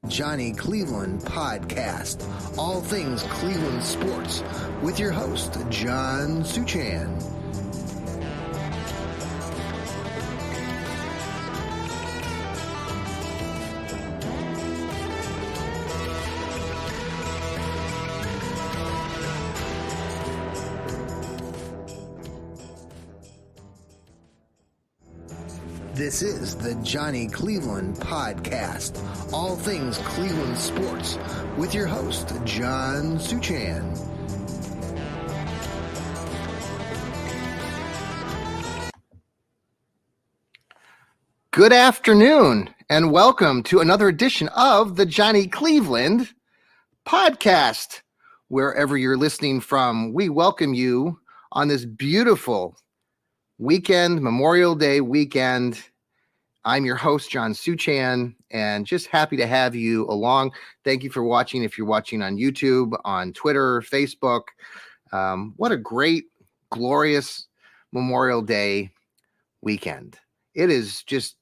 Johnny Cleveland podcast. All things Cleveland sports with your host, John Suchan. This is the Johnny Cleveland podcast. All things Cleveland sports with your host, John Suchan. Good afternoon and welcome to another edition of the Johnny Cleveland podcast. Wherever you're listening from, we welcome you on this beautiful weekend, Memorial Day weekend. I'm your host, John Suchan, and just happy to have you along. Thank you for watching. If you're watching on YouTube, on Twitter, Facebook, what a great, glorious Memorial Day weekend. It is just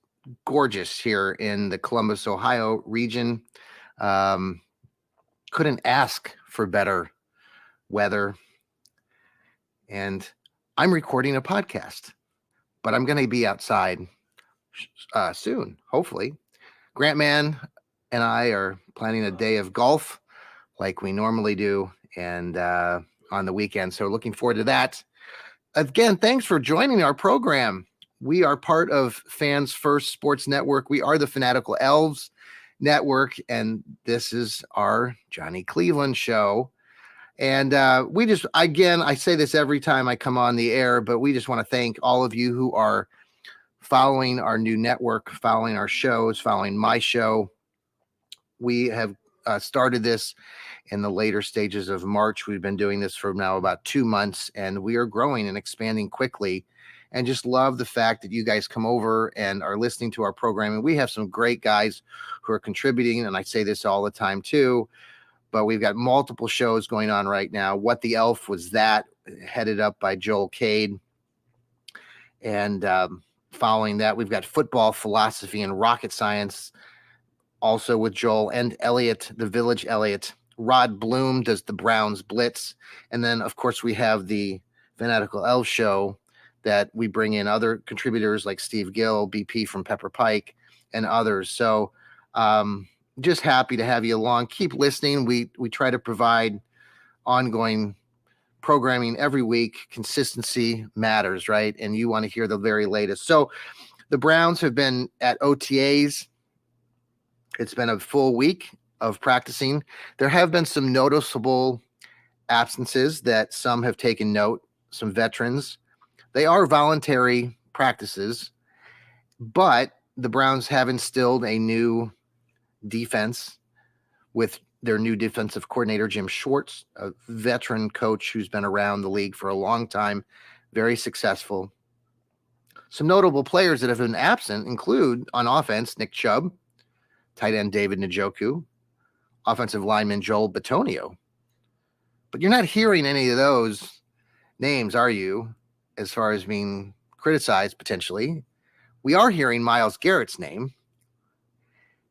gorgeous here in the Columbus, Ohio region. Couldn't ask for better weather. And I'm recording a podcast, but I'm going to be outside soon, hopefully. Grantman and I are planning a day of golf like we normally do and on the weekend. So looking forward to that. Again, thanks for joining our program. We are part of Fans First Sports Network. We are the Fanatical Elves Network, and this is our Johnny Cleveland show. And we just, again, I say this every time I come on the air, but we just want to thank all of you who are following our new network, following our shows, following my show. We have started this in the later stages of March. We've been doing this for now about 2 months, and we are growing and expanding quickly. And just love the fact that you guys come over and are listening to our programming. We have some great guys who are contributing, and I say this all the time too. But we've got multiple shows going on right now. What the Elf Was That, headed up by Joel Cade. And following that, we've got Football, Philosophy, and Rocket Science, also with Joel and Elliot, the Village Elliot. Rod Bloom does the Browns Blitz. And then, of course, we have the Fanatical Elf Show that we bring in other contributors like Steve Gill, BP from Pepper Pike, and others. So, just happy to have you along. Keep listening. We try to provide ongoing programming every week. Consistency matters, right? And you want to hear the very latest. So the Browns have been at OTAs. It's been a full week of practicing. There have been some noticeable absences that some have taken note, some veterans. They are voluntary practices, but the Browns have instilled a new defense with their new defensive coordinator, Jim Schwartz, a veteran coach who's been around the league for a long time, very successful. Some notable players that have been absent include on offense, Nick Chubb, tight end David Njoku, offensive lineman Joel Bitonio. But you're not hearing any of those names, are you, as far as being criticized potentially? We are hearing Myles Garrett's name.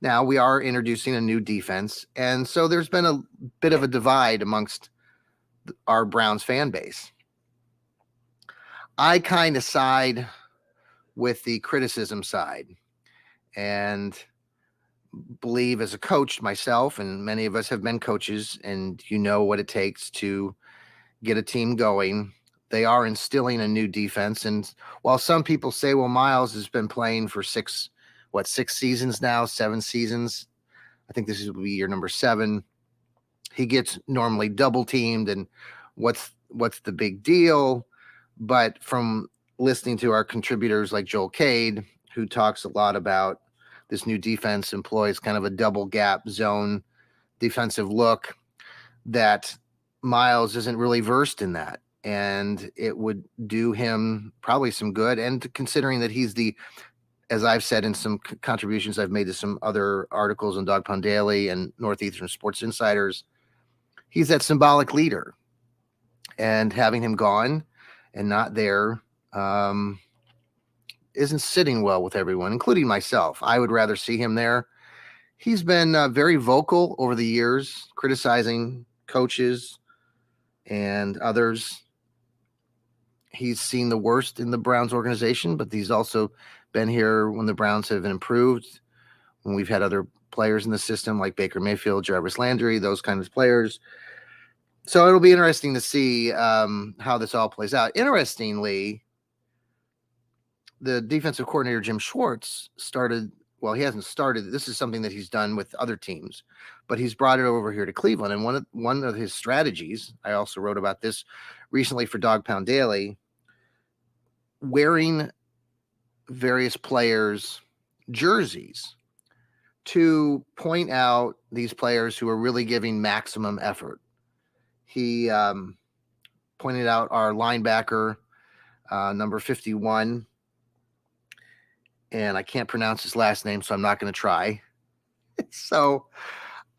Now we are introducing a new defense, and so there's been a bit of a divide amongst our Browns fan base. I kind of side with the criticism side and believe as a coach myself, and many of us have been coaches, and you know what it takes to get a team going. They are instilling a new defense, and while some people say, well, Myles has been playing for 6 seasons now, 7 seasons. I think this will be year number 7. He gets normally double teamed, and what's the big deal? But from listening to our contributors like Joel Cade, who talks a lot about this new defense employs kind of a double gap zone defensive look, that Myles isn't really versed in that. And it would do him probably some good. And considering that he's the, as I've said in some contributions I've made to some other articles on Dog Pound Daily and Northeastern Sports Insiders, he's that symbolic leader. And having him gone and not there isn't sitting well with everyone, including myself. I would rather see him there. He's been very vocal over the years, criticizing coaches and others. He's seen the worst in the Browns organization, but he's also been here when the Browns have improved, when we've had other players in the system like Baker Mayfield, Jarvis Landry, those kinds of players. So it'll be interesting to see how this all plays out. Interestingly, the defensive coordinator, Jim Schwartz, he hasn't started. This is something that he's done with other teams, but he's brought it over here to Cleveland. And one of his strategies, I also wrote about this recently for Dog Pound Daily, wearing various players' jerseys to point out these players who are really giving maximum effort. He pointed out our linebacker, number 51, and I can't pronounce his last name, so I'm not going to try. So,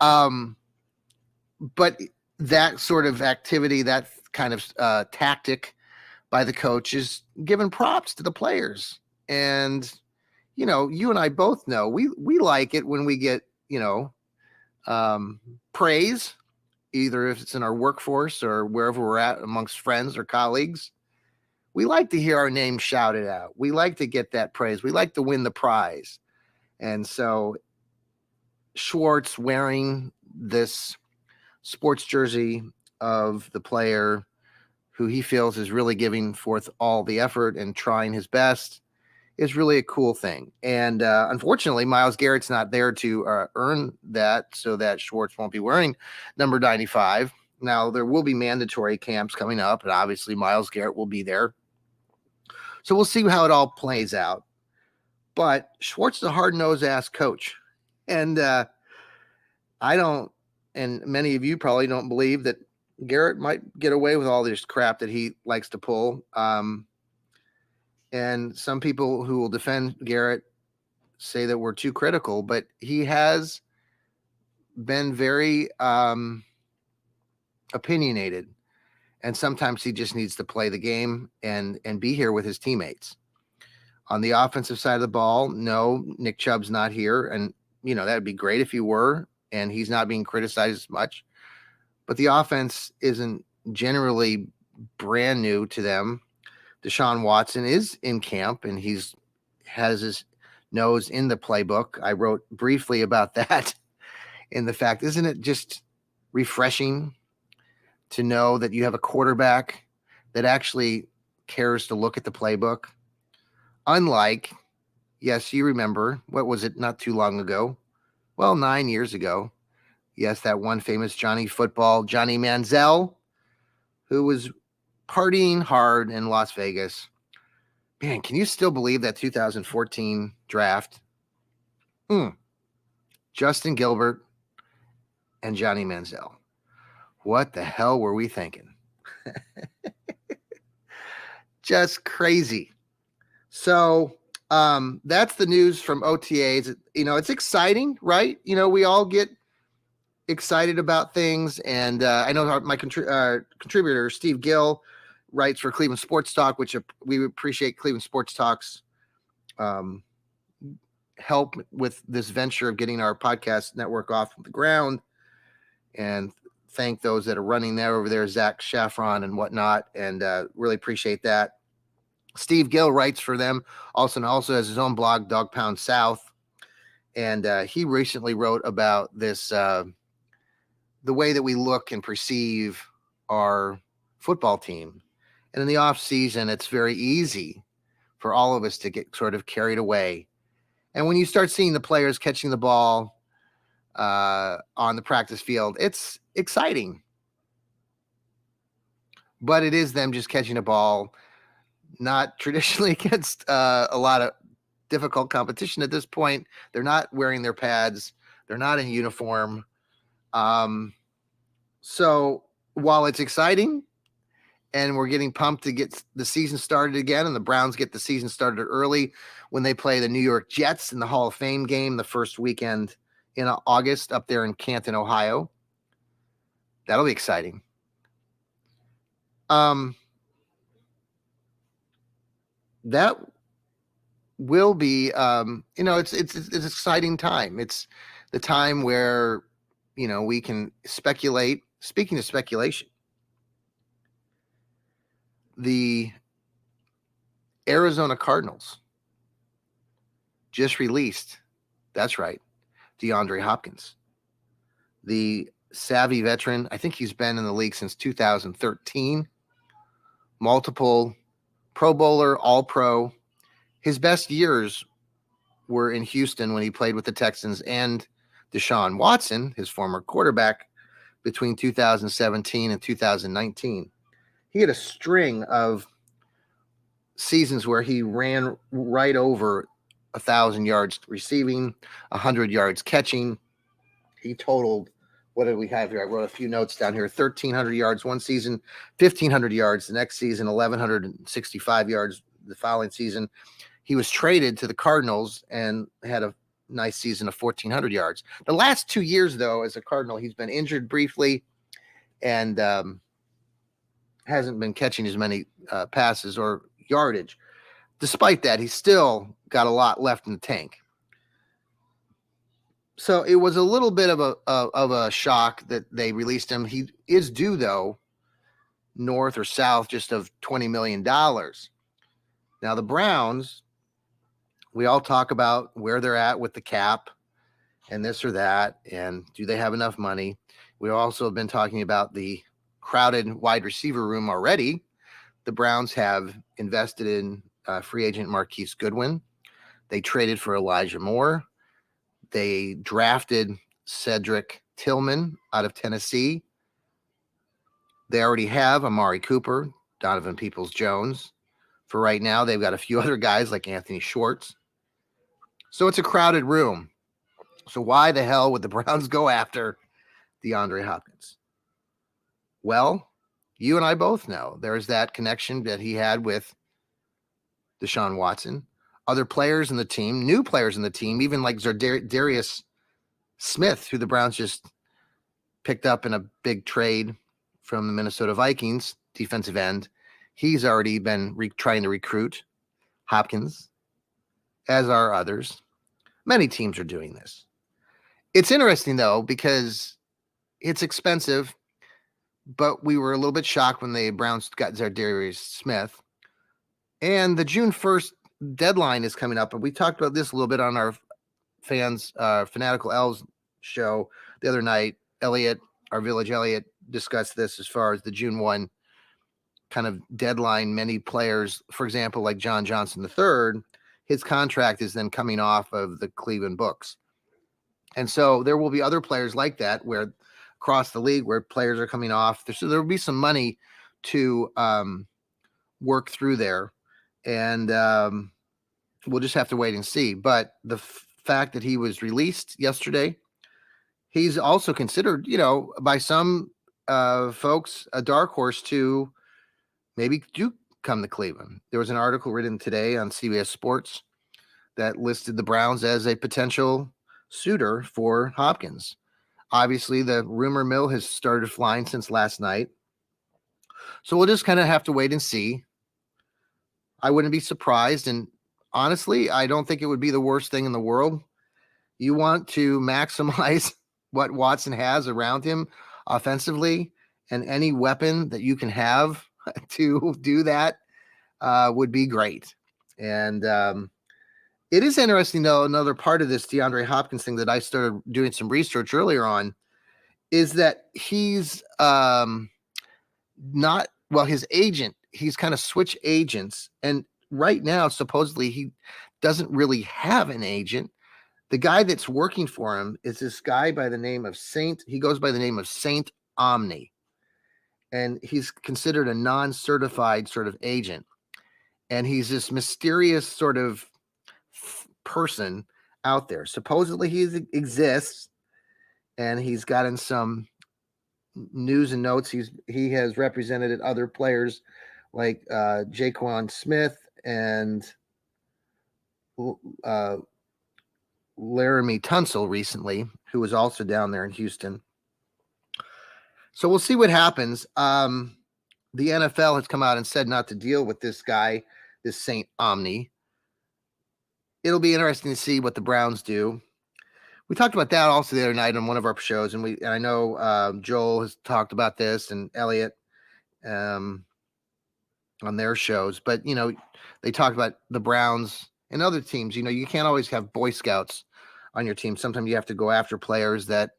but that sort of activity, that kind of tactic by the coach is giving props to the players. And, you and I both know we like it when we get, praise, either if it's in our workforce or wherever we're at amongst friends or colleagues. We like to hear our name shouted out. We like to get that praise. We like to win the prize. And so Schwartz wearing this sports jersey of the player who he feels is really giving forth all the effort and trying his best is really a cool thing. And unfortunately, Myles Garrett's not there to earn that, so that Schwartz won't be wearing number 95. Now, there will be mandatory camps coming up, and obviously Myles Garrett will be there. So we'll see how it all plays out. But Schwartz is a hard-nosed ass coach. And I don't, and many of you probably don't believe that Garrett might get away with all this crap that he likes to pull. And some people who will defend Garrett say that we're too critical, but he has been very opinionated. And sometimes he just needs to play the game and be here with his teammates. On the offensive side of the ball, no, Nick Chubb's not here. And, that would be great if he were, and he's not being criticized as much. But the offense isn't generally brand new to them. Deshaun Watson is in camp, and has his nose in the playbook. I wrote briefly about that in the fact, isn't it just refreshing to know that you have a quarterback that actually cares to look at the playbook? Unlike, yes, you remember, what was it, not too long ago? Well, 9 years ago. Yes, that one famous Johnny Manziel, who was partying hard in Las Vegas. Man, can you still believe that 2014 draft? Justin Gilbert and Johnny Manziel. What the hell were we thinking? Just crazy. So that's the news from OTAs. It's exciting, right? We all get excited about things. And I know my contributor, Steve Gill, writes for Cleveland Sports Talk, which we appreciate Cleveland Sports Talk's help with this venture of getting our podcast network off the ground. And thank those that are running there over there, Zach Shaffron and whatnot, and really appreciate that. Steve Gill writes for them, also has his own blog, Dog Pound South, and he recently wrote about this, the way that we look and perceive our football team. And in the off season, it's very easy for all of us to get sort of carried away. And when you start seeing the players catching the ball on the practice field, it's exciting. But it is them just catching a ball, not traditionally against a lot of difficult competition at this point. They're not wearing their pads. They're not in uniform. So while it's exciting and we're getting pumped to get the season started again, and the Browns get the season started early when they play the New York Jets in the Hall of Fame game the first weekend in August up there in Canton, Ohio. That'll be exciting. That will be, it's an exciting time. the time where, we can speculate. Speaking of speculation, the Arizona Cardinals just released, that's right, DeAndre Hopkins, the savvy veteran. I think he's been in the league since 2013, multiple Pro Bowler, All-Pro. His best years were in Houston when he played with the Texans and Deshaun Watson, his former quarterback, between 2017 and 2019. He had a string of seasons where he ran right over 1,000 yards receiving, 100 yards catching. He totaled, what did we have here? I wrote a few notes down here. 1,300 yards one season, 1,500 yards the next season, 1,165 yards the following season. He was traded to the Cardinals and had a nice season of 1,400 yards. The last 2 years, though, as a Cardinal, he's been injured briefly and hasn't been catching as many passes or yardage. Despite that, he's still got a lot left in the tank. So it was a little bit of a shock that they released him. He is due, though, north or south just of $20 million. Now, the Browns, we all talk about where they're at with the cap and this or that, and do they have enough money? We also have been talking about the crowded wide receiver room already. The Browns have invested in free agent Marquise Goodwin. They traded for Elijah Moore. They drafted Cedric Tillman out of Tennessee. They already have Amari Cooper, Donovan Peoples-Jones. For right now, they've got a few other guys like Anthony Schwartz. So it's a crowded room. So why the hell would the Browns go after DeAndre Hopkins? Well, you and I both know there's that connection that he had with Deshaun Watson. Other players in the team, new players in the team, even like Darius Smith, who the Browns just picked up in a big trade from the Minnesota Vikings, defensive end. He's already been trying to recruit Hopkins, as are others. Many teams are doing this. It's interesting, though, because it's expensive, but we were a little bit shocked when the Browns got Darius Smith. And the June 1st deadline is coming up, and we talked about this a little bit on our Fanatical Elves show the other night. Our Village Elliott, discussed this as far as the June 1 kind of deadline. Many players, for example, like John Johnson III, his contract is then coming off of the Cleveland books. And so there will be other players like that where across the league where players are coming off. So there will be some money to work through there. And we'll just have to wait and see. But the fact that he was released yesterday, he's also considered, by some folks, a dark horse to maybe do come to Cleveland. There was an article written today on CBS Sports that listed the Browns as a potential suitor for Hopkins. Obviously, the rumor mill has started flying since last night. So we'll just kind of have to wait and see. I wouldn't be surprised. And honestly, I don't think it would be the worst thing in the world. You want to maximize what Watson has around him offensively, and any weapon that you can have to do that would be great. And it is interesting, though, another part of this DeAndre Hopkins thing that I started doing some research earlier on is that he's his agent, he's kind of switched agents. And right now, supposedly, he doesn't really have an agent. The guy that's working for him is this guy by the name of he goes by the name of Saint Omni. And he's considered a non-certified sort of agent. And he's this mysterious sort of person out there. Supposedly he exists, and he's gotten some news and notes. He has represented other players like Jaquan Smith and Laramie Tunsil recently, who was also down there in Houston. So we'll see what happens. The NFL has come out and said not to deal with this guy, this Saint Omni. It'll be interesting to see what the Browns do. we talked about that also the other night on one of our shows, and I know Joel has talked about this and Elliot on their shows, but they talked about the Browns and other teams. You can't always have Boy Scouts on your team. Sometimes you have to go after players that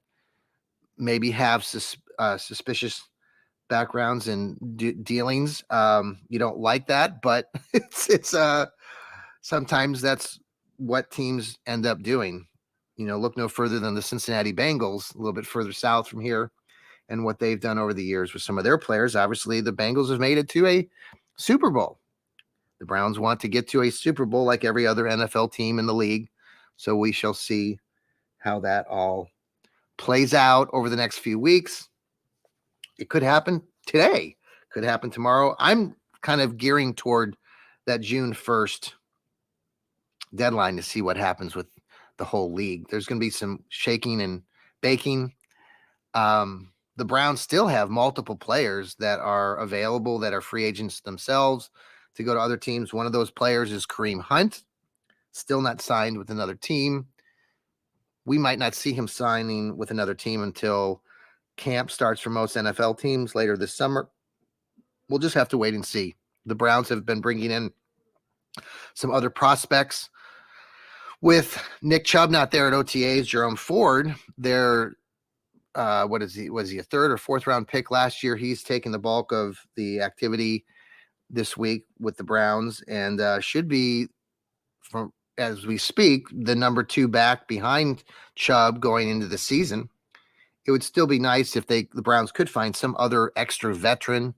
maybe have suspicious backgrounds and dealings. You don't like that, but it's sometimes that's what teams end up doing. Look no further than the Cincinnati Bengals, a little bit further south from here, and what they've done over the years with some of their players. Obviously, the Bengals have made it to a Super Bowl. The Browns want to get to a Super Bowl like every other NFL team in the league. So we shall see how that all plays out over the next few weeks. It could happen today, could happen tomorrow. I'm kind of gearing toward that June 1st deadline to see what happens with the whole league. There's going to be some shaking and baking. The Browns still have multiple players that are available that are free agents themselves to go to other teams. One of those players is Kareem Hunt, still not signed with another team. We might not see him signing with another team until camp starts for most NFL teams later this summer. We'll just have to wait and see. The Browns have been bringing in some other prospects. With Nick Chubb not there at OTAs, Jerome Ford, their was he a third or fourth round pick last year? He's taken the bulk of the activity this week with the Browns and should be, from as we speak, the number 2 back behind Chubb going into the season. It would still be nice if the Browns could find some other extra veteran.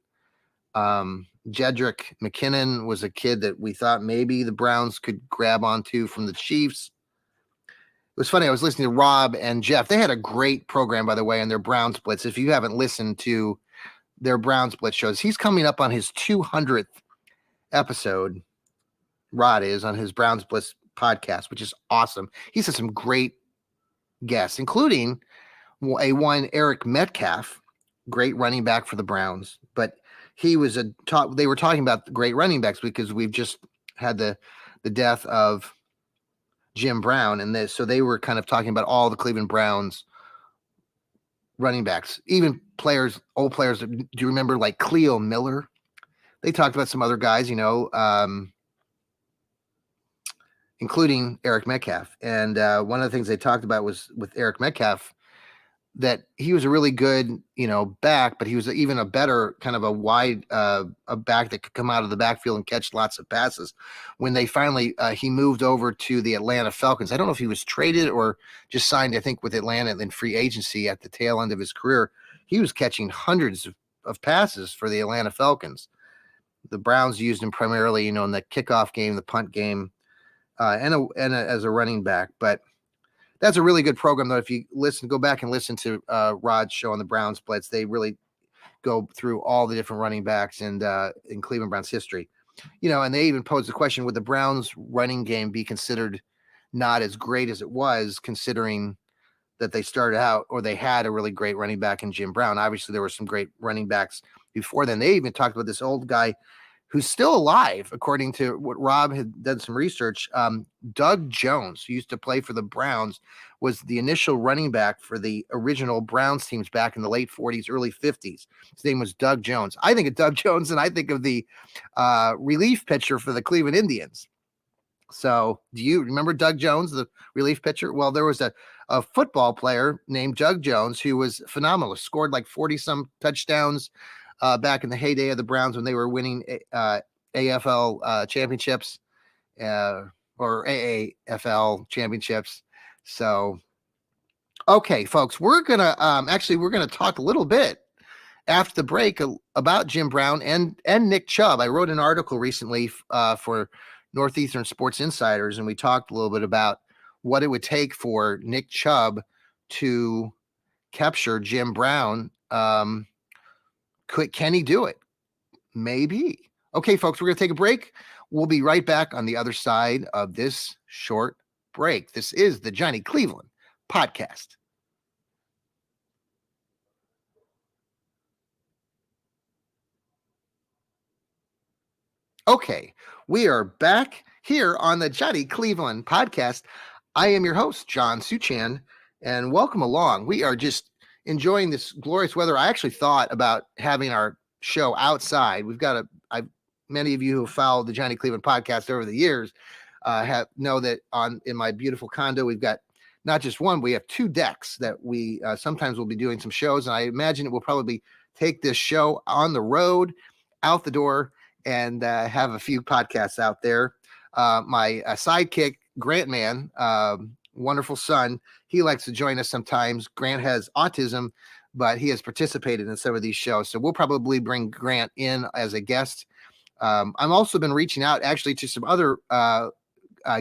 Jedrick McKinnon was a kid that we thought maybe the Browns could grab onto from the Chiefs. It was funny. I was listening to Rob and Jeff. They had a great program, by the way, on their Browns Blitz. If you haven't listened to their Browns Blitz shows, he's coming up on his 200th episode. Rod is on his Browns Blitz podcast, which is awesome. He's had some great guests, including one Eric Metcalf, great running back for the Browns. But he was they were talking about the great running backs because we've just had the death of Jim Brown, and so they were kind of talking about all the Cleveland Browns running backs, even old players. Do you remember like Cleo Miller? They talked about some other guys, including Eric Metcalf. And one of the things they talked about was with Eric Metcalf, that he was a really good, back, but he was even a better kind of a wide a back that could come out of the backfield and catch lots of passes. When they finally he moved over to the Atlanta Falcons, I don't know if he was traded or just signed, I think, with Atlanta in free agency at the tail end of his career. He was catching hundreds of passes for the Atlanta Falcons. The Browns used him primarily, in the kickoff game, the punt game, and as a running back, but. That's a really good program, though. If you go back and listen to Rod's show on the Browns Blitz, they really go through all the different running backs and in Cleveland Browns history. And they even posed the question, would the Browns running game be considered not as great as it was, considering that they started out, or they had a really great running back in Jim Brown? Obviously, there were some great running backs before then. They even talked about this old guy who's still alive, according to what Rob had done some research. Doug Jones, who used to play for the Browns, was the initial running back for the original Browns teams back in the late 40s, early 50s. His name was Doug Jones. I think of Doug Jones, and I think of the relief pitcher for the Cleveland Indians. So do you remember Doug Jones, the relief pitcher? Well, there was a football player named Doug Jones who was phenomenal, scored like 40-some touchdowns back in the heyday of the Browns when they were winning AFL championships or AAFL championships. So, okay, folks, we're gonna talk a little bit after the break about Jim Brown and Nick Chubb. I wrote an article recently for Northeastern Sports Insiders, and we talked a little bit about what it would take for Nick Chubb to capture Jim Brown. Can he do it? Maybe. Okay, folks, we're going to take a break. We'll be right back on the other side of this short break. This is the Johnny Cleveland podcast. Okay, we are back here on the Johnny Cleveland podcast. I am your host, John Suchan, and welcome along. We are just enjoying this glorious weather. I actually thought about having our show outside. We've got many of you who followed the Johnny Cleveland podcast over the years know that in my beautiful condo, we've got not just one, we have two decks that we sometimes will be doing some shows. And I imagine it will probably take this show on the road, out the door, and have a few podcasts out there. My sidekick, Grant Man, wonderful son, he likes to join us sometimes. Grant has autism, but he has participated in some of these shows. So we'll probably bring Grant in as a guest. I've also been reaching out actually to some other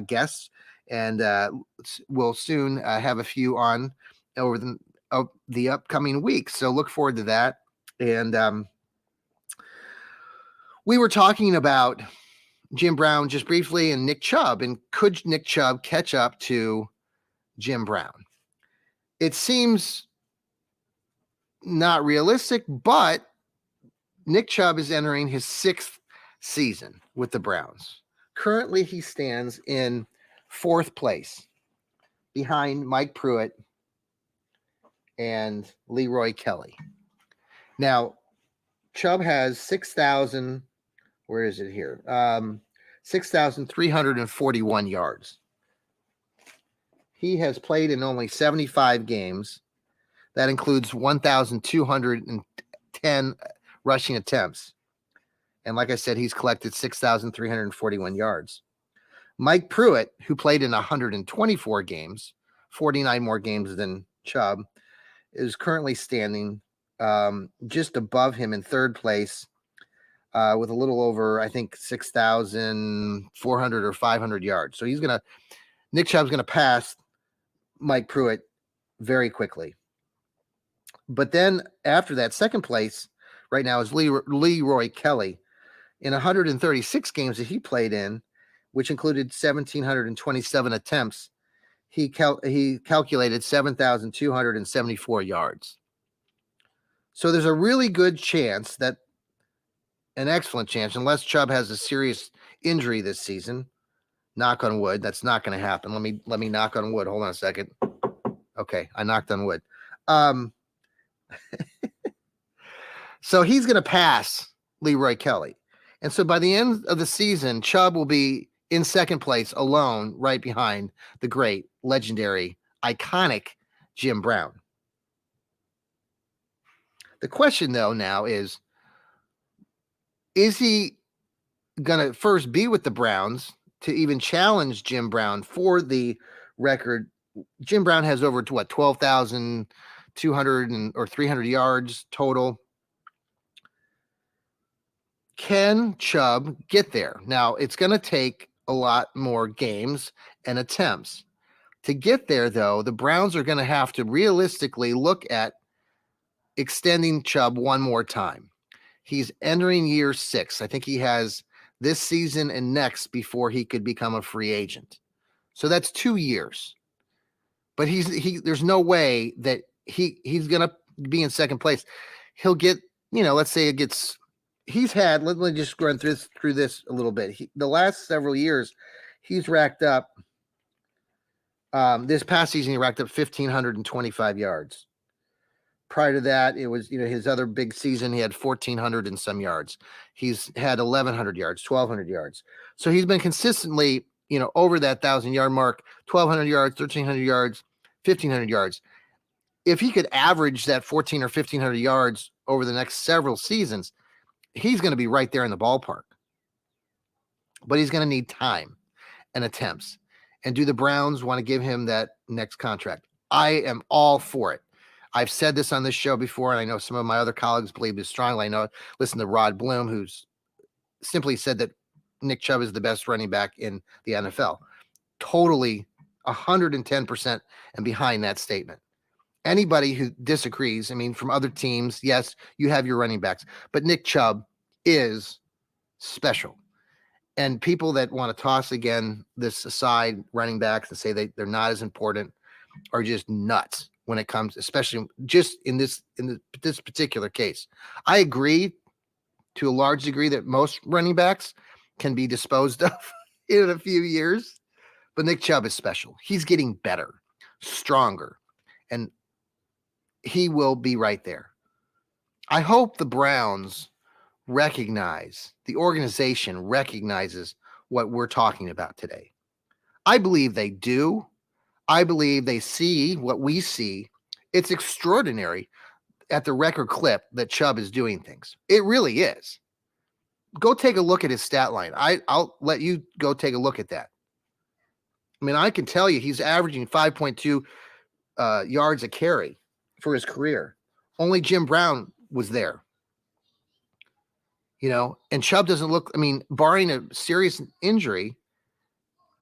guests, and we'll soon have a few on over the upcoming weeks. So look forward to that. And we were talking about Jim Brown just briefly and Nick Chubb, and could Nick Chubb catch up to Jim Brown? It seems not realistic, but Nick Chubb is entering his 6th season with the Browns. Currently, he stands in 4th place behind Mike Pruitt and Leroy Kelly. Now, Chubb has 6,000, where is it here? 6,341 yards. He has played in only 75 games. That includes 1,210 rushing attempts. And like I said, he's collected 6,341 yards. Mike Pruitt, who played in 124 games, 49 more games than Chubb, is currently standing just above him in 3rd place with a little over, I think, 6,400 or 500 yards. So Nick Chubb's going to pass Mike Pruitt very quickly. But then after that, 2nd place right now is Leroy Kelly. In 136 games that he played in, which included 1,727 attempts, he calculated 7,274 yards. So there's a really good chance an excellent chance, unless Chubb has a serious injury this season, knock on wood, that's not going to happen. Let me knock on wood. Hold on a second. Okay, I knocked on wood. So he's going to pass Leroy Kelly. And so by the end of the season, Chubb will be in 2nd place alone, right behind the great, legendary, iconic Jim Brown. The question, though, now is he going to first be with the Browns to even challenge Jim Brown for the record? Jim Brown has over to 12,200 or 300 yards total. Can Chubb get there? Now, it's going to take a lot more games and attempts. To get there, though, the Browns are going to have to realistically look at extending Chubb one more time. He's entering year 6. I think he has this season and next before he could become a free agent. So that's 2 years. But there's no way that he's going to be in 2nd place. He'll get, let's say it gets. He's had, let me just run through this a little bit. The last several years, he's racked up, this past season, he racked up 1,525 yards. Prior to that, it was, his other big season, he had 1,400 and some yards. He's had 1,100 yards, 1,200 yards. So he's been consistently, over that 1,000-yard mark, 1,200 yards, 1,300 yards, 1,500 yards. If he could average that 1,400 or 1,500 yards over the next several seasons, he's going to be right there in the ballpark. But he's going to need time and attempts. And do the Browns want to give him that next contract? I am all for it. I've said this on this show before, and I know some of my other colleagues believe this strongly. I know, listen to Rod Bloom, who's simply said that Nick Chubb is the best running back in the NFL. Totally 110% and behind that statement. Anybody who disagrees, from other teams, yes, you have your running backs, but Nick Chubb is special. And people that want to toss again this aside running backs and say they're not as important are just nuts when it comes, especially just in this particular case. I agree to a large degree that most running backs can be disposed of in a few years, but Nick Chubb is special. He's getting better, stronger. and he will be right there. I hope the Browns the organization recognizes what we're talking about today. I believe they do. I believe they see what we see. It's extraordinary at the record clip that Chubb is doing things. It really is. Go take a look at his stat line. I'll let you go take a look at that. I mean, I can tell you he's averaging 5.2 yards a carry for his career. Only Jim Brown was there. And Chubb doesn't look, barring a serious injury,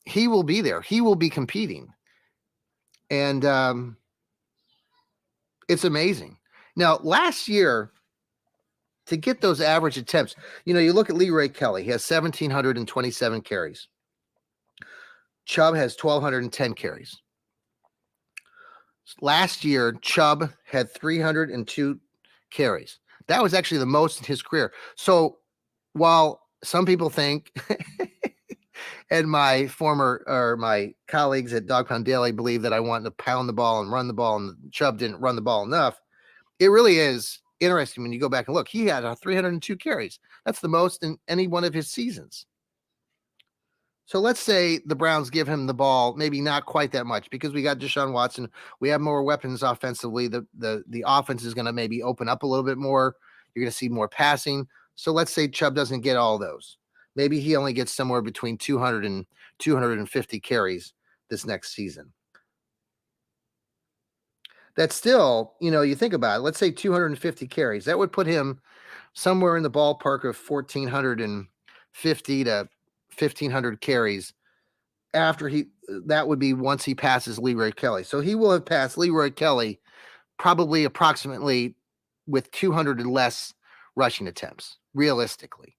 he will be there. He will be competing. And it's amazing. Now, last year, to get those average attempts, you look at Leroy Kelly. He has 1,727 carries. Chubb has 1,210 carries. Last year, Chubb had 302 carries. That was actually the most in his career. So while some people think, and my colleagues at Dog Pound Daily believe that I want to pound the ball and run the ball, and Chubb didn't run the ball enough, it really is interesting when you go back and look. He had 302 carries. That's the most in any one of his seasons. So let's say the Browns give him the ball, maybe not quite that much, because we got Deshaun Watson. We have more weapons offensively. The offense is going to maybe open up a little bit more. You're going to see more passing. So let's say Chubb doesn't get all those. Maybe he only gets somewhere between 200 and 250 carries this next season. That's still, you think about it. Let's say 250 carries. That would put him somewhere in the ballpark of 1,450 to 1,500 carries that would be once he passes Leroy Kelly. So he will have passed Leroy Kelly probably approximately with 200 and less rushing attempts, realistically.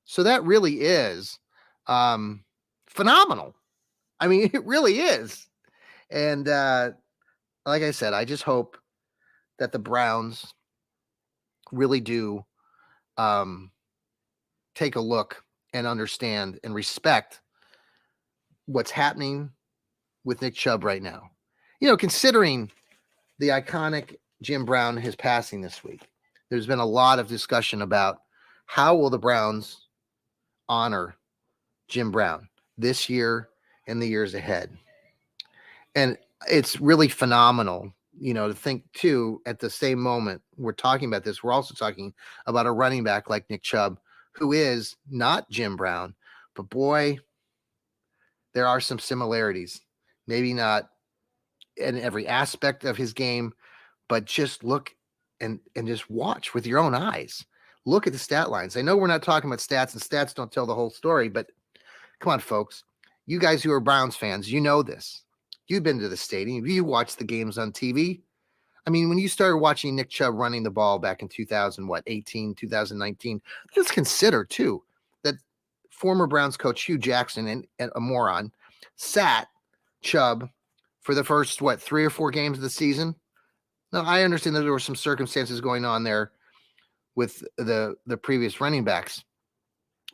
So that really is phenomenal. It really is. And like I said, I just hope that the Browns really do take a look and understand and respect what's happening with Nick Chubb right now. Considering the iconic Jim Brown, his passing this week, there's been a lot of discussion about how will the Browns honor Jim Brown this year and the years ahead. And it's really phenomenal, to think too, at the same moment we're talking about this, we're also talking about a running back like Nick Chubb, who is not Jim Brown, but boy, there are some similarities. Maybe not in every aspect of his game, but just look and just watch with your own eyes. Look at the stat lines. I know we're not talking about stats, and stats don't tell the whole story, but come on, folks. You guys who are Browns fans, you know this. You've been to the stadium. You watched the games on TV. When you started watching Nick Chubb running the ball back in 2019, let's consider, too, that former Browns coach Hugh Jackson, and a moron, sat Chubb for the first, 3 or 4 games of the season. Now, I understand that there were some circumstances going on there with the previous running backs.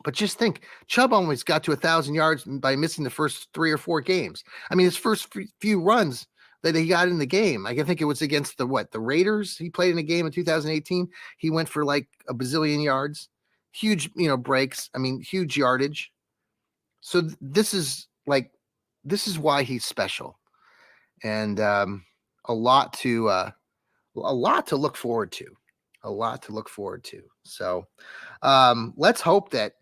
But just think, Chubb almost got to 1,000 yards by missing the first 3 or 4 games. His first few runs that he got in the game, I think it was against the Raiders. He played in a game in 2018. He went for like a bazillion yards, huge, breaks. Huge yardage. So this is why he's special, and a lot to look forward to. So let's hope that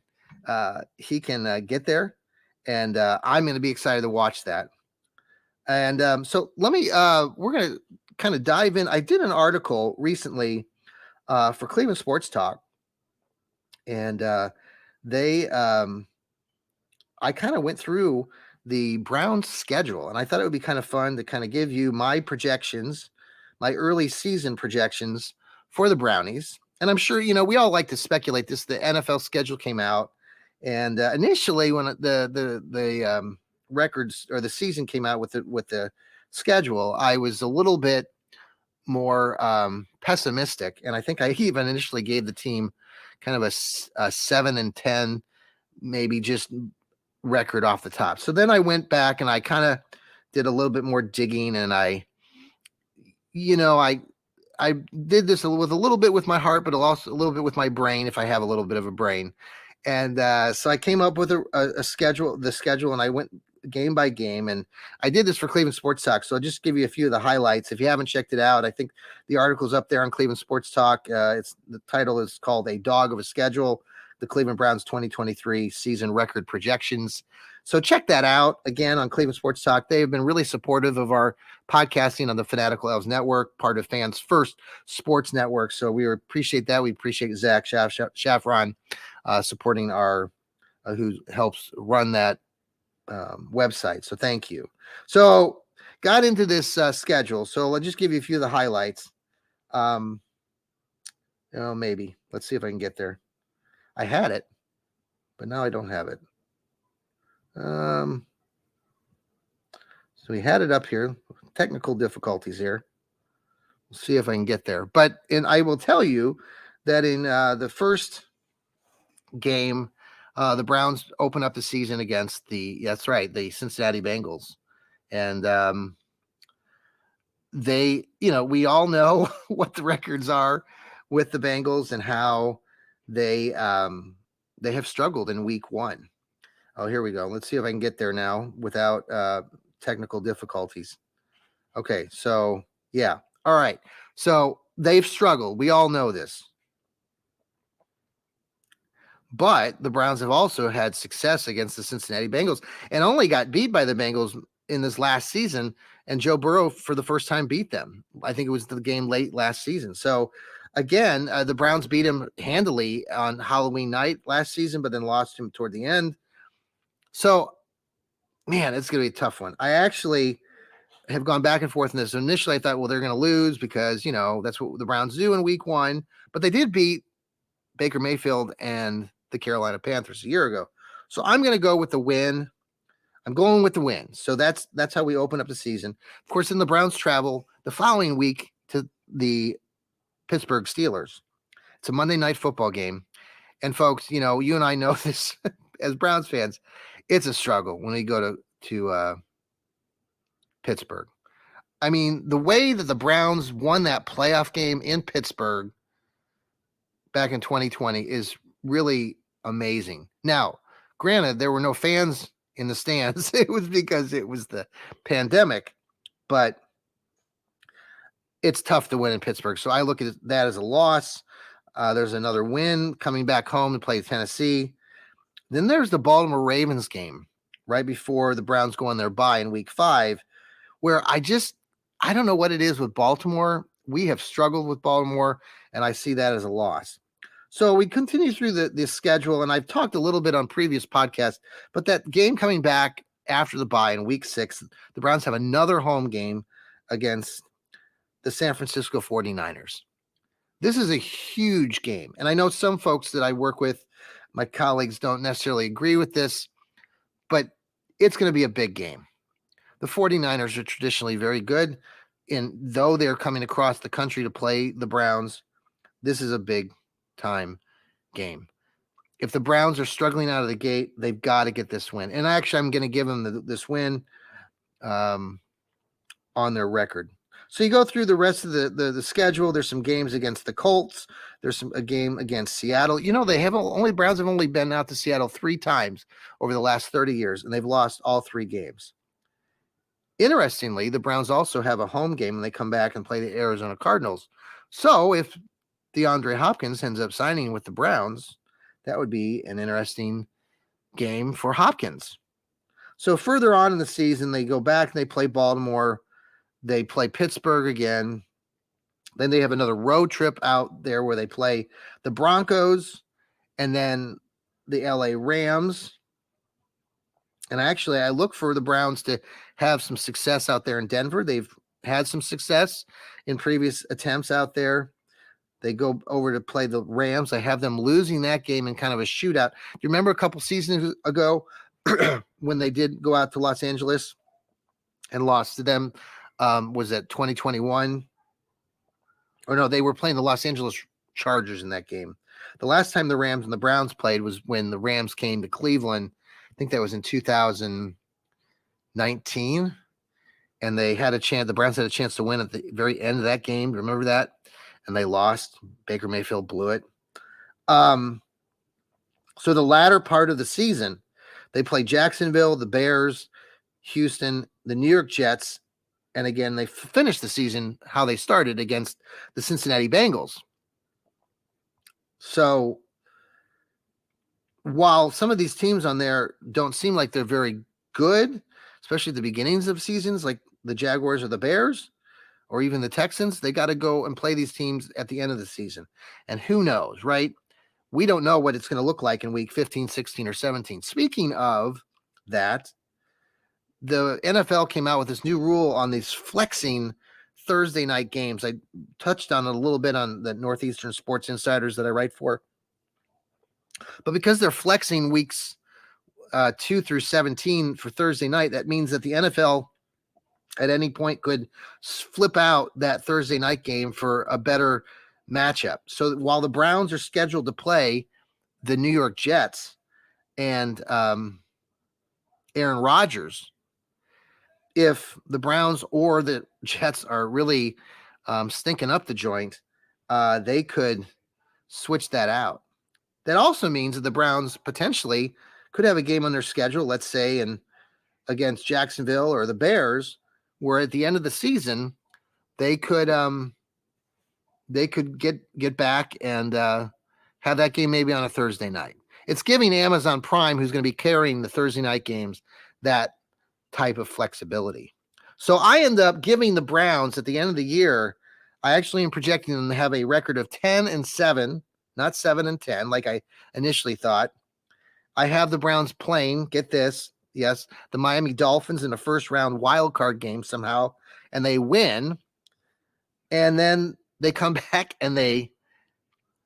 he can get there, and I'm going to be excited to watch that. And so let me we're going to kind of dive in. I did an article recently for Cleveland Sports Talk, and I kind of went through the Browns schedule, and I thought it would be kind of fun to kind of give you my projections, my early season projections for the Brownies. And I'm sure, we all like to speculate this. The NFL schedule came out, and initially when the records or the season came out with the schedule, I was a little bit more pessimistic. And I think I even initially gave the team kind of a 7-10, maybe just record off the top. So then I went back and I kind of did a little bit more digging, and I I did this with a little bit with my heart, but also a little bit with my brain, if I have a little bit of a brain. And so I came up with the schedule, and I went game by game. And I did this for Cleveland Sports Talk. So I'll just give you a few of the highlights. If you haven't checked it out, I think the article's up there on Cleveland Sports Talk. The title is called "A Dog of a Schedule: The Cleveland Browns 2023 Season Record Projections." So check that out again on Cleveland Sports Talk. They have been really supportive of our podcasting on the Fanatical Elves Network, part of Fans First Sports Network. So we appreciate that. We appreciate Zach Shafron supporting our who helps run that website. So thank you. So got into this schedule. So I'll just give you a few of the highlights. Maybe let's see if I can get there. I had it, but now I don't have it. So we had it up here. Technical difficulties here. We'll see if I can get there. And I will tell you that in the first game, the Browns open up the season against the Cincinnati Bengals. And they, we all know what the records are with the Bengals and how they have struggled in week one. Oh, here we go. Let's see if I can get there now without technical difficulties. Okay, so yeah. All right. So they've struggled. We all know this. But the Browns have also had success against the Cincinnati Bengals and only got beat by the Bengals in this last season. And Joe Burrow, for the first time, beat them. I think it was the game late last season. So again, the Browns beat him handily on Halloween night last season, but then lost him toward the end. So, man, it's going to be a tough one. I actually have gone back and forth in this. So initially, I thought, well, they're going to lose because, that's what the Browns do in week one. But they did beat Baker Mayfield and the Carolina Panthers a year ago. So I'm going to go with the win. I'm going with the win. So that's how we open up the season. Of course, then the Browns travel the following week to the Pittsburgh Steelers. It's a Monday night football game. And folks, you and I know this as Browns fans. It's a struggle when we go to Pittsburgh. I mean, the way that the Browns won that playoff game in Pittsburgh back in 2020 is really amazing. Now, granted, there were no fans in the stands. It was because it was the pandemic, but it's tough to win in Pittsburgh. So I look at that as a loss. There's another win coming back home to play Tennessee. Then there's the Baltimore Ravens game right before the Browns go on their bye in week 5, where I don't know what it is with Baltimore. We have struggled with Baltimore, and I see that as a loss. So we continue through the schedule, and I've talked a little bit on previous podcasts, but that game coming back after the bye in week 6, the Browns have another home game against the San Francisco 49ers. This is a huge game, and I know some folks that I work with, my colleagues, don't necessarily agree with this, but it's going to be a big game. The 49ers are traditionally very good, and though they're coming across the country to play the Browns, this is a big time game. If the Browns are struggling out of the gate, they've got to get this win. And actually, I'm going to give them this win on their record. So you go through the rest of the schedule. There's some games against the Colts. There's a game against Seattle. Browns have only been out to Seattle 3 times over the last 30 years, and they've lost all 3 games. Interestingly, the Browns also have a home game when they come back and play the Arizona Cardinals. So if DeAndre Hopkins ends up signing with the Browns, that would be an interesting game for Hopkins. So further on in the season, they go back and they play Baltimore. They play Pittsburgh again. Then they have another road trip out there where they play the Broncos and then the LA Rams. And actually, I look for the Browns to have some success out there in Denver. They've had some success in previous attempts out there. They go over to play the Rams. I have them losing that game in kind of a shootout. Do you remember a couple seasons ago when they did go out to Los Angeles and lost to them? Was that 2021? Or no, they were playing the Los Angeles Chargers in that game. The last time the Rams and the Browns played was when the Rams came to Cleveland. I think that was in 2019. and they had a chance. The Browns had a chance to win at the very end of that game. Remember that? And they lost. Baker Mayfield blew it. So the latter part of the season, they play Jacksonville, the Bears, Houston, the New York Jets, and again, they finished the season how they started against the Cincinnati Bengals. So while some of these teams on there don't seem like they're very good, especially at the beginnings of seasons, like the Jaguars or the Bears, or even the Texans, they got to go and play these teams at the end of the season. And who knows, right? We don't know what it's going to look like in week 15, 16, or 17. Speaking of that, the NFL came out with this new rule on these flexing Thursday night games. I touched on it a little bit on the Northeastern Sports Insiders that I write for. But because they're flexing weeks 2 through 17 for Thursday night, that means that the NFL at any point could flip out that Thursday night game for a better matchup. So while the Browns are scheduled to play the New York Jets and Aaron Rodgers, if the Browns or the Jets are really stinking up the joint, they could switch that out. That also means that the Browns potentially could have a game on their schedule, let's say, against Jacksonville or the Bears, where at the end of the season they could get back and have that game maybe on a Thursday night. It's giving Amazon Prime, who's going to be carrying the Thursday night games, that type of flexibility. So I end up giving the Browns at the end of the year, I actually am projecting them to have a record of 10-7, not 7-10 like I initially thought. I have the Browns playing, get this, yes, the Miami Dolphins in a first round wild card game somehow, and they win. And then they come back and they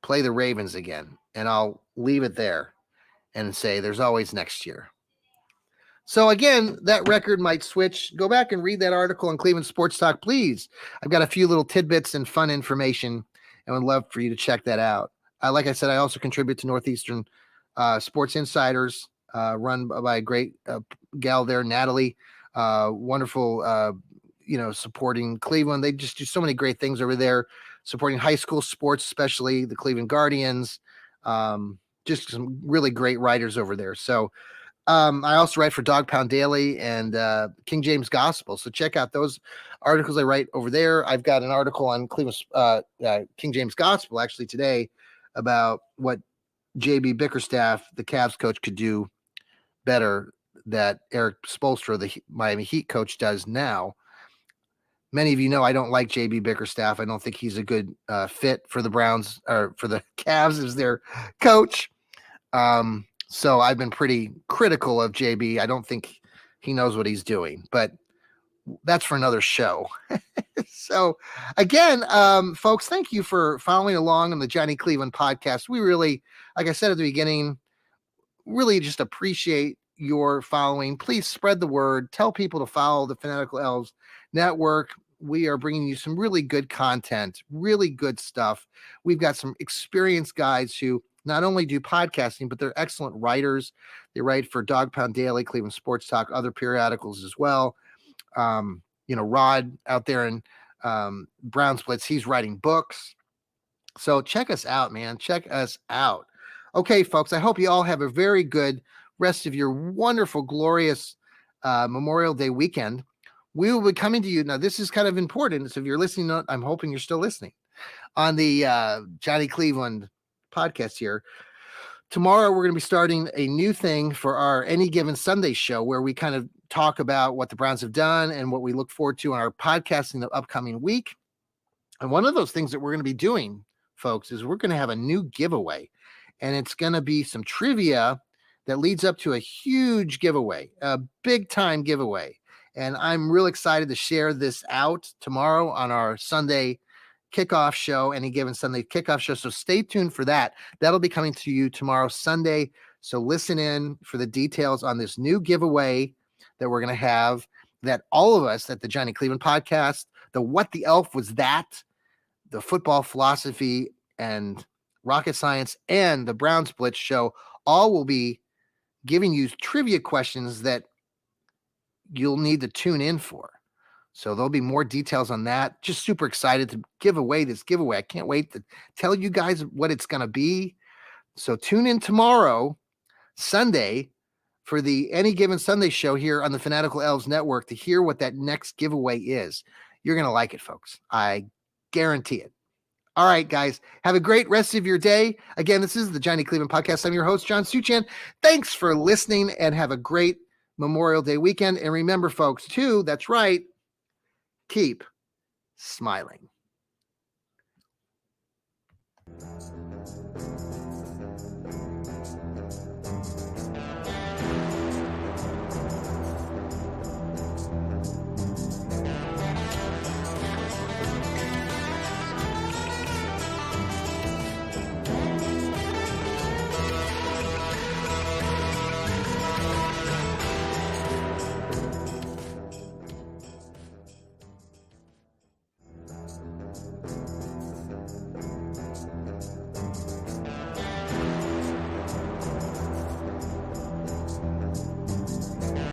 play the Ravens again. And I'll leave it there and say there's always next year. So again, that record might switch. Go back and read that article on Cleveland Sports Talk, please. I've got a few little tidbits and fun information and would love for you to check that out. Like I said, I also contribute to Northeastern Sports Insiders, run by a great gal there, Natalie. Wonderful, supporting Cleveland. They just do so many great things over there, supporting high school sports, especially the Cleveland Guardians. Just some really great writers over there. So I also write for Dog Pound Daily and King James Gospel. So check out those articles I write over there. I've got an article on Cleveland King James Gospel actually today about what JB Bickerstaff, the Cavs coach, could do better that Eric Spoelstra, the Miami Heat coach, does now. Many of you know I don't like JB Bickerstaff. I don't think he's a good fit for the Browns or for the Cavs as their coach. So I've been pretty critical of JB. I don't think he knows what he's doing, but that's for another show. So again, folks, thank you for following along on the Johnny Cleveland podcast. We really, like I said at the beginning, really just appreciate your following. Please spread the word. Tell people to follow the Fanatical Elves Network. We are bringing you some really good content, really good stuff. We've got some experienced guys who not only do podcasting, but they're excellent writers. They write for Dog Pound Daily, Cleveland Sports Talk, other periodicals as well. Rod out there in Brown Splits, he's writing books. So check us out, man. Check us out. Okay, folks, I hope you all have a very good rest of your wonderful, glorious Memorial Day weekend. We will be coming to you. Now, this is kind of important. So if you're listening, I'm hoping you're still listening on the Johnny Cleveland podcast here. Tomorrow, we're going to be starting a new thing for our Any Given Sunday show where we kind of talk about what the Browns have done and what we look forward to on our podcast in the upcoming week. And one of those things that we're going to be doing, folks, is we're going to have a new giveaway. And it's going to be some trivia that leads up to a huge giveaway, a big time giveaway. And I'm real excited to share this out tomorrow on our Sunday kickoff show, Any Given Sunday kickoff show. So stay tuned for that. That'll be coming to you tomorrow, Sunday. So listen in for the details on this new giveaway that we're going to have, that all of us at the Johnny Cleveland podcast, the What the Elf Was That, the Football Philosophy and Rocket Science, and the Brown Splits show, all will be giving you trivia questions that you'll need to tune in for. So there'll be more details on that. Just super excited to give away this giveaway. I can't wait to tell you guys what it's going to be. So tune in tomorrow, Sunday, for the Any Given Sunday show here on the Fanatical Elves Network to hear what that next giveaway is. You're going to like it, folks. I guarantee it. All right, guys, have a great rest of your day. Again, this is the Johnny Cleveland Podcast. I'm your host, John Suchan. Thanks for listening and have a great Memorial Day weekend. And remember, folks, too, that's right, keep smiling.